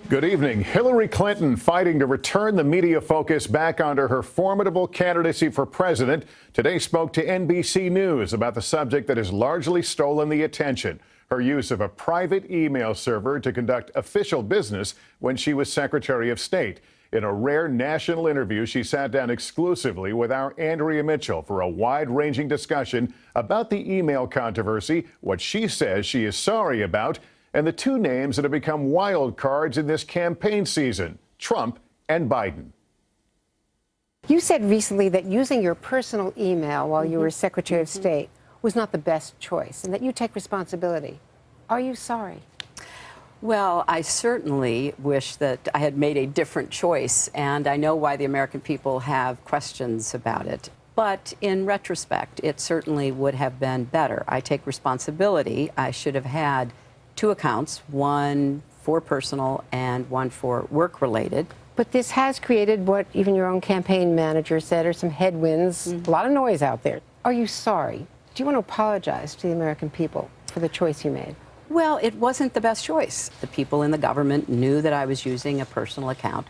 Good evening. Hillary Clinton fighting to return the media focus back onto her formidable candidacy for president today spoke to NBC News about the subject that has largely stolen the attention, her use of a private email server to conduct official business when she was Secretary of State. In a rare national interview, she sat down exclusively with our Andrea Mitchell for a wide-ranging discussion about the email controversy, what she says she is sorry about, and the two names that have become wild cards in this campaign season, Trump and Biden. You said recently that using your personal email while you were Secretary of State was not the best choice and that you take responsibility. Are you sorry? Well, I certainly wish that I had made a different choice, and I know why the American people have questions about it. But in retrospect, it certainly would have been better. I take responsibility. I should have had two accounts, one for personal and one for work-related. But this has created what even your own campaign manager said are some headwinds, a lot of noise out there. Are you sorry? Do you want to apologize to the American people for the choice you made? Well, it wasn't the best choice. The people in the government knew that I was using a personal account,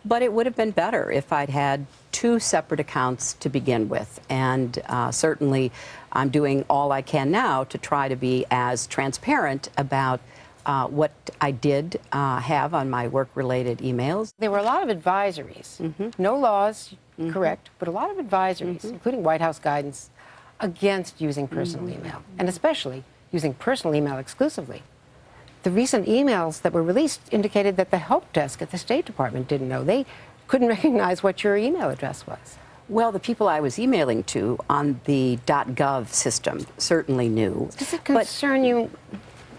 but it would have been better if I'd had two separate accounts to begin with. And certainly I'm doing all I can now to try to be as transparent about what I did have on my work-related emails. There were a lot of advisories, no laws, correct, but a lot of advisories, including White House guidance, against using personal email, and especially using personal email exclusively. The recent emails that were released indicated that the help desk at the State Department didn't know. They couldn't recognize what your email address was. Well, the people I was emailing to on the .gov system certainly knew. Does it concern you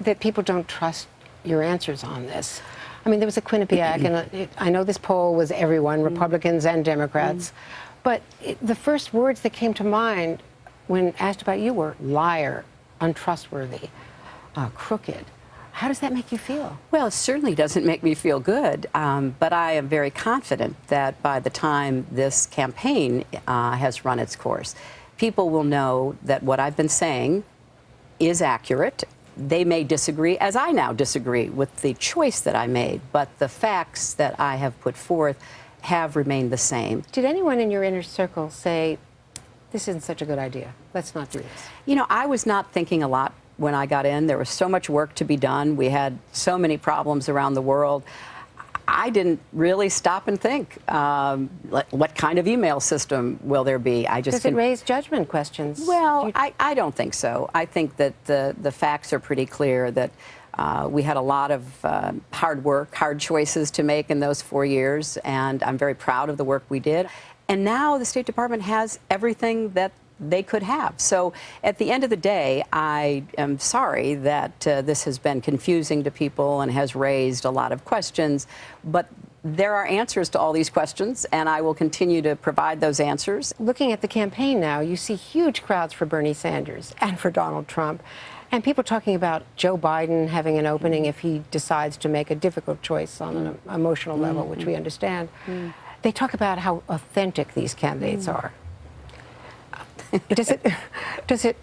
that people don't trust your answers on this? I mean, there was a Quinnipiac, and I know this poll was everyone, Republicans and Democrats, but the first words that came to mind when asked about you were liar, untrustworthy, crooked. How does that make you feel? Well, it certainly doesn't make me feel good, but I am very confident that by the time this campaign has run its course, people will know that what I've been saying is accurate. They may disagree, as I now disagree, with the choice that I made, but the facts that I have put forth have remained the same. Did anyone in your inner circle say, this isn't such a good idea, let's not do this? You know, I was not thinking a lot when I got in. There was so much work to be done. We had so many problems around the world. I didn't really stop and think, what kind of email system will there be? Does it raise judgment questions? Well, I don't think so. I think that the facts are pretty clear that we had a lot of hard work, hard choices to make in those 4 years, and I'm very proud of the work we did. And now the State Department has everything that they could have. So at the end of the day, I am sorry that this has been confusing to people and has raised a lot of questions, but there are answers to all these questions, and I will continue to provide those answers. Looking at the campaign now, you see huge crowds for Bernie Sanders and for Donald Trump, and people talking about Joe Biden having an opening if he decides to make a difficult choice on an emotional level, which we understand. They talk about how authentic these candidates are. Does it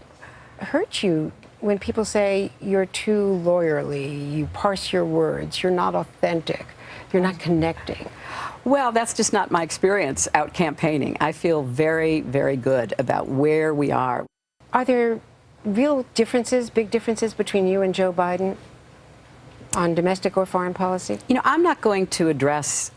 hurt you when people say you're too lawyerly, you parse your words, you're not authentic, you're not connecting? Well, that's just not my experience out campaigning. I feel very, very good about where we are. Are there real differences, big differences between you and Joe Biden on domestic or foreign policy? You know, I'm not going to address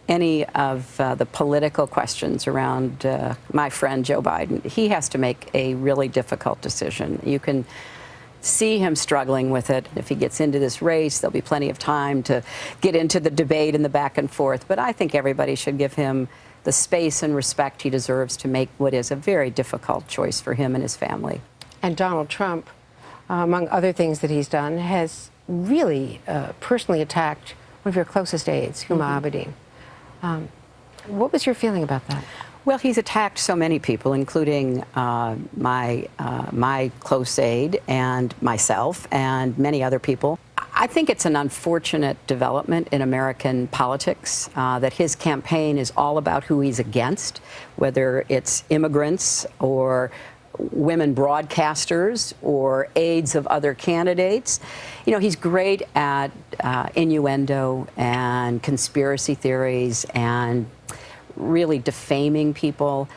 any of the political questions around my friend Joe Biden. He has to make a really difficult decision. You can see him struggling with it. If he gets into this race, there'll be plenty of time to get into the debate and the back and forth. But I think everybody should give him the space and respect he deserves to make what is a very difficult choice for him and his family. And Donald Trump, among other things that he's done, has really personally attacked one of your closest aides, Huma Abedin. What was your feeling about that? Well, he's attacked so many people, including my close aide and myself and many other people. I think it's an unfortunate development in American politics that his campaign is all about who he's against, whether it's immigrants or women broadcasters or aides of other candidates. You know, he's great at innuendo and conspiracy theories and really defaming people.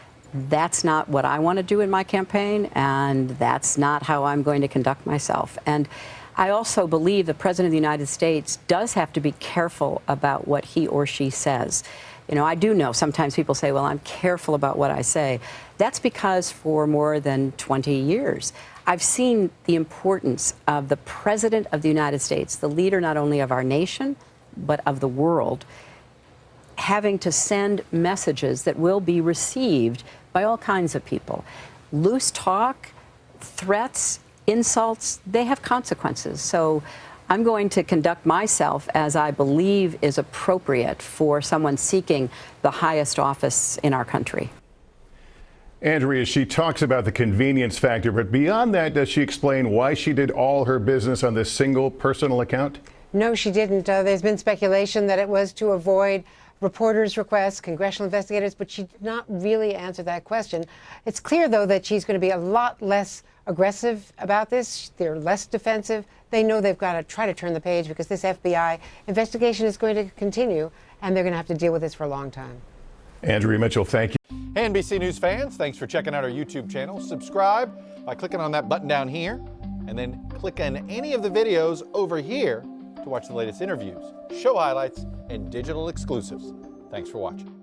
That's not what I want to do in my campaign, and that's not how I'm going to conduct myself. And I also believe the President of the United States does have to be careful about what he or she says. You know, I do know sometimes people say, well, I'm careful about what I say. That's because for more than 20 years, I've seen the importance of the President of the United States, the leader not only of our nation, but of the world, having to send messages that will be received by all kinds of people. Loose talk, threats, insults, they have consequences. So I'm going to conduct myself as I believe is appropriate for someone seeking the highest office in our country. Andrea, she talks about the convenience factor, but beyond that, does she explain why she did all her business on this single personal account? No, she didn't. There's been speculation that it was to avoid reporters' requests, congressional investigators, but she did not really answer that question. It's clear, though, that she's going to be a lot less aggressive about this. They're less defensive. They know they've got to try to turn the page because this FBI investigation is going to continue, and they're going to have to deal with this for a long time. Andrea Mitchell, thank you. Hey, NBC News fans, thanks for checking out our YouTube channel. Subscribe by clicking on that button down here, and then click on any of the videos over here to watch the latest interviews, show highlights, and digital exclusives. Thanks for watching.